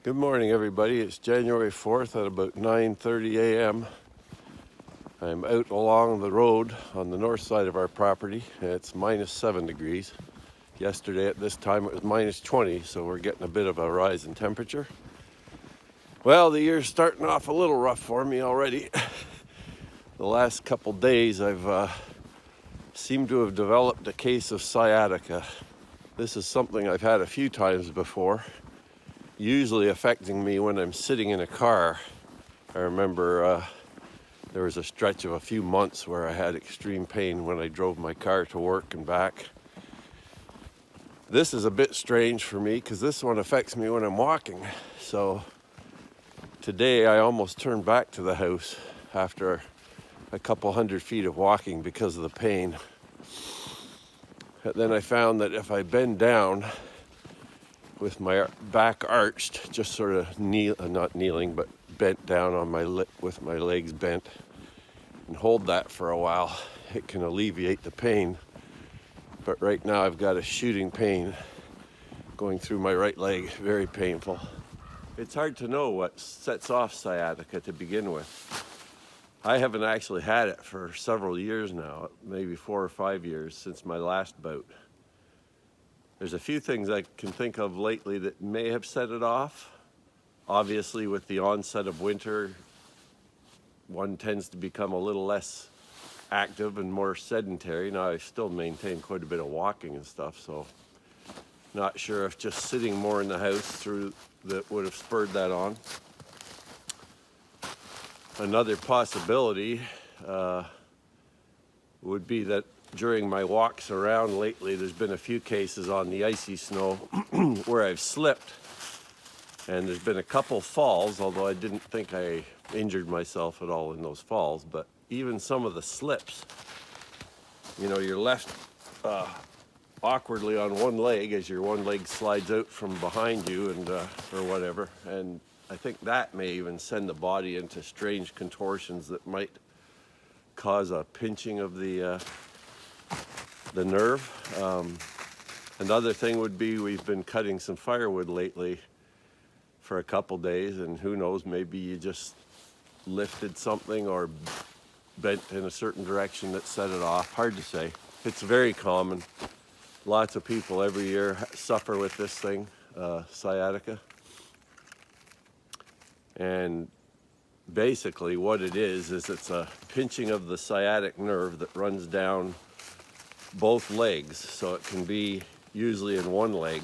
Good morning, everybody. It's January 4th at about 9:30 a.m. I'm out along the road on the north side of our property. It's minus 7 degrees. Yesterday at this time it was minus 20, so we're getting a bit of a rise in temperature. Well, the year's starting off a little rough for me already. The last couple days I've seemed to have developed a case of sciatica. This is something I've had a few times before, usually affecting me when I'm sitting in a car. I remember there was a stretch of a few months where I had extreme pain when I drove my car to work and back. This is a bit strange for me because this one affects me when I'm walking. So today I almost turned back to the house after a couple 100 feet of walking because of the pain. And then I found that if I bend down with my back arched, just sort of not kneeling, but bent down on with my legs bent, and hold that for a while, it can alleviate the pain. But right now I've got a shooting pain going through my right leg, very painful. It's hard to know what sets off sciatica to begin with. I haven't actually had it for several years now, maybe 4 or 5 years since my last bout. There's a few things I can think of lately that may have set it off. Obviously, with the onset of winter, one tends to become a little less active and more sedentary. Now, I still maintain quite a bit of walking and stuff, so not sure if just sitting more in the house that would have spurred that on. Another possibility would be that during my walks around lately, there's been a few cases on the icy snow where I've slipped, and there's been a couple falls, although I didn't think I injured myself at all in those falls. But even some of the slips, you're left awkwardly on one leg as your one leg slides out from behind you and or whatever, and I think that may even send the body into strange contortions that might cause a pinching of the nerve. Another thing would be we've been cutting some firewood lately for a couple days, and who knows, maybe you just lifted something or bent in a certain direction that set it off. Hard to say. It's very common. Lots of people every year suffer with this thing, sciatica. And basically what it is it's a pinching of the sciatic nerve that runs down both legs. So it can be usually in one leg,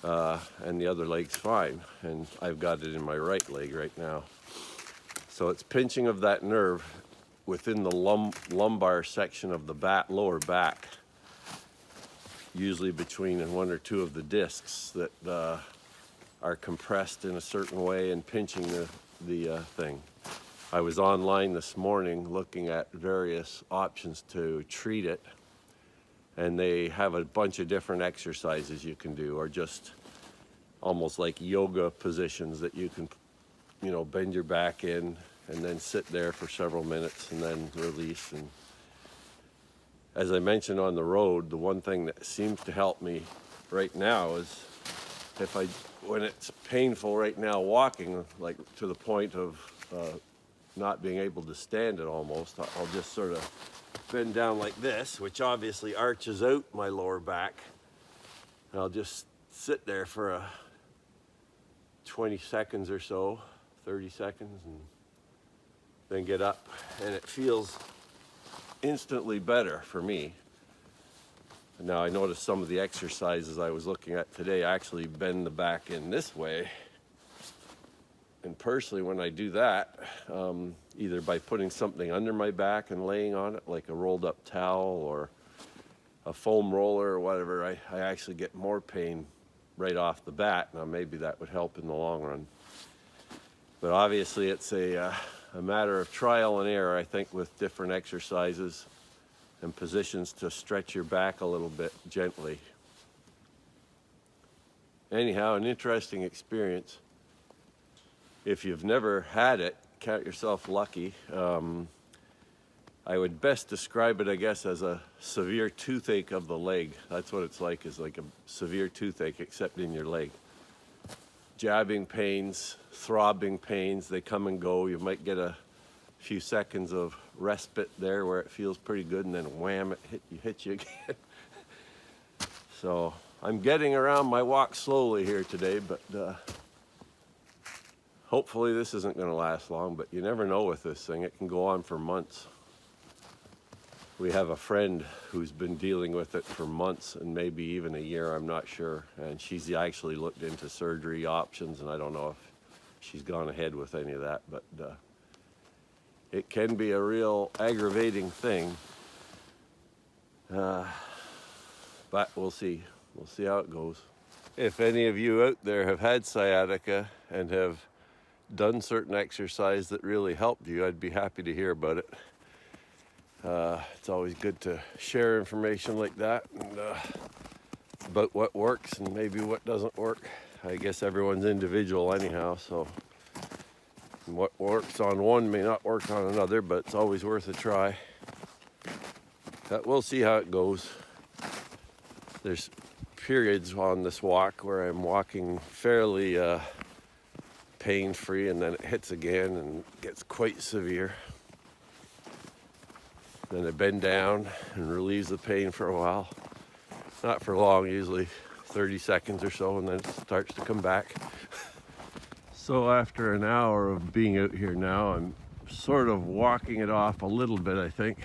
and the other leg's fine. And I've got it in my right leg right now. So it's pinching of that nerve within the lumbar section of the lower back, usually between one or two of the discs that are compressed in a certain way and pinching the thing. I was online this morning looking at various options to treat it, and they have a bunch of different exercises you can do, or just almost like yoga positions that you can, bend your back in and then sit there for several minutes and then release. And as I mentioned on the road, the one thing that seems to help me right now is when it's painful right now walking, like to the point of not being able to stand it almost, I'll just sort of bend down like this, which obviously arches out my lower back. And I'll just sit there for 20 seconds or so, 30 seconds, and then get up. And it feels instantly better for me. Now, I noticed some of the exercises I was looking at today actually bend the back in this way. And personally, when I do that, either by putting something under my back and laying on it, like a rolled up towel or a foam roller or whatever, I actually get more pain right off the bat. Now, maybe that would help in the long run. But obviously, it's a matter of trial and error, I think, with different exercises and positions to stretch your back a little bit gently. Anyhow, an interesting experience. If you've never had it, count yourself lucky. I would best describe it, I guess, as a severe toothache of the leg. That's what it's like a severe toothache, except in your leg. jabbing pains, throbbing pains. They come and go. You might get a few seconds of respite there where it feels pretty good, and then wham, it hits you again. So I'm getting around my walk slowly here today, but hopefully this isn't going to last long, but you never know with this thing. It can go on for months. We have a friend who's been dealing with it for months and maybe even a year, I'm not sure. And she's actually looked into surgery options, and I don't know if she's gone ahead with any of that, but it can be a real aggravating thing. But we'll see. We'll see how it goes. If any of you out there have had sciatica and have done certain exercise that really helped you, I'd be happy to hear about it. It's always good to share information like that, and about what works and maybe what doesn't work. I guess everyone's individual anyhow, so what works on one may not work on another, but it's always worth a try. But we'll see how it goes. There's periods on this walk where I'm walking fairly pain-free, and then it hits again and gets quite severe. Then I bend down and relieves the pain for a while. Not for long, usually 30 seconds or so, and then it starts to come back. So after an hour of being out here now, I'm sort of walking it off a little bit, I think.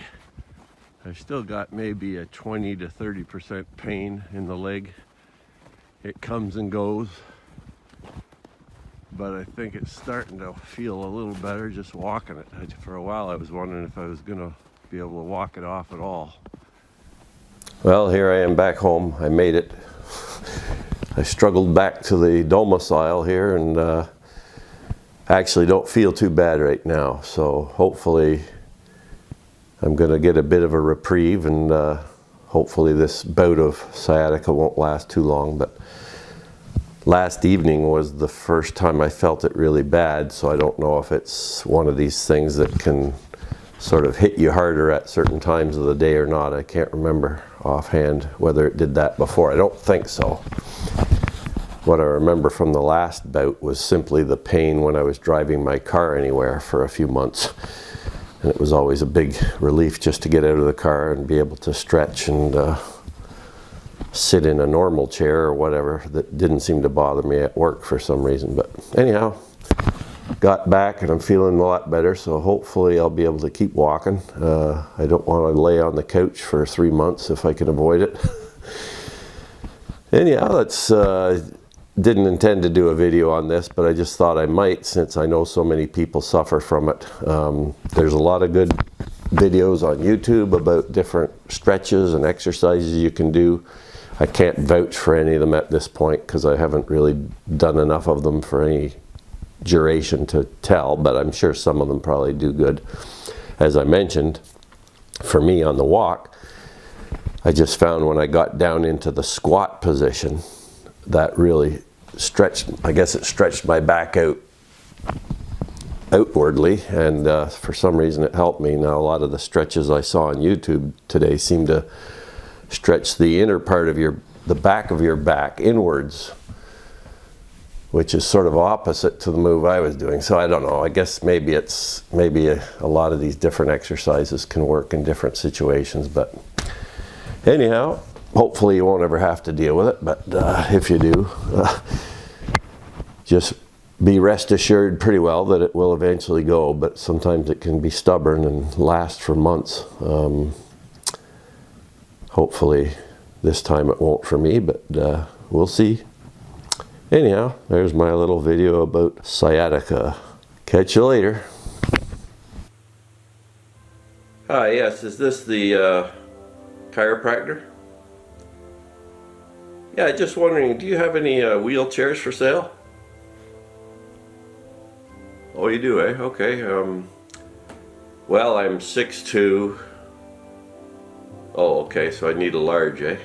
I've still got maybe a 20 to 30% pain in the leg. It comes and goes, but I think it's starting to feel a little better just walking it. For a while I was wondering if I was gonna be able to walk it off at all. Well, here I am back home. I made it. I struggled back to the domicile here, and actually don't feel too bad right now. So hopefully I'm gonna get a bit of a reprieve, and hopefully this bout of sciatica won't last too long. But last evening was the first time I felt it really bad, so I don't know if it's one of these things that can sort of hit you harder at certain times of the day or not. I can't remember offhand whether it did that before. I don't think so. What I remember from the last bout was simply the pain when I was driving my car anywhere for a few months. And it was always a big relief just to get out of the car and be able to stretch and sit in a normal chair or whatever. That didn't seem to bother me at work for some reason. But anyhow, got back and I'm feeling a lot better, so hopefully I'll be able to keep walking. I don't want to lay on the couch for 3 months if I can avoid it. Anyhow, didn't intend to do a video on this, but I just thought I might, since I know so many people suffer from it. There's a lot of good videos on YouTube about different stretches and exercises you can do. I can't vouch for any of them at this point because I haven't really done enough of them for any duration to tell, but I'm sure some of them probably do good. As I mentioned, for me on the walk, I just found when I got down into the squat position, that really stretched, I guess it stretched my back outwardly, and for some reason it helped me. Now a lot of the stretches I saw on YouTube today seem to stretch the inner part of the back of your back inwards, which is sort of opposite to the move I was doing. So I don't know, I guess maybe a lot of these different exercises can work in different situations, but anyhow, hopefully you won't ever have to deal with it, but if you do, just be rest assured pretty well that it will eventually go, but sometimes it can be stubborn and last for months. Hopefully this time it won't for me, but we'll see. Anyhow, there's my little video about sciatica. Catch you later. Hi, yes, is this the chiropractor? Yeah, just wondering, do you have any wheelchairs for sale? Oh, you do, eh? Okay. Well, I'm 6'2". Oh, okay, so I need a large, eh?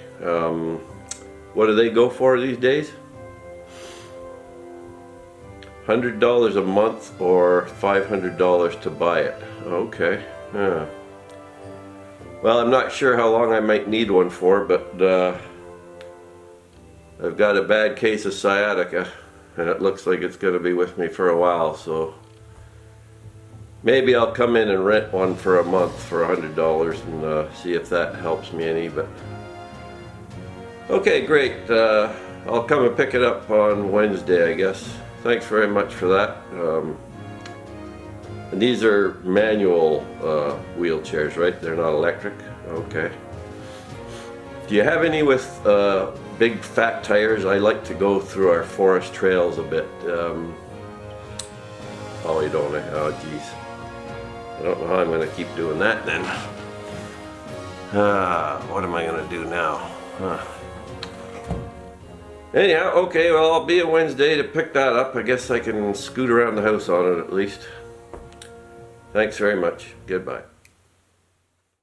What do they go for these days? $100 a month or $500 to buy it. Okay. Yeah. Well, I'm not sure how long I might need one for, but I've got a bad case of sciatica, and it looks like it's going to be with me for a while, so maybe I'll come in and rent one for a month for $100 and see if that helps me any. But okay, great. I'll come and pick it up on Wednesday, I guess. Thanks very much for that. And these are manual wheelchairs, right? They're not electric? Okay. Do you have any with big fat tires? I like to go through our forest trails a bit. Oh, you don't? Oh, geez. I don't know how I'm going to keep doing that then. What am I going to do now? Anyhow, okay, well, I'll be on Wednesday to pick that up. I guess I can scoot around the house on it at least. Thanks very much. Goodbye.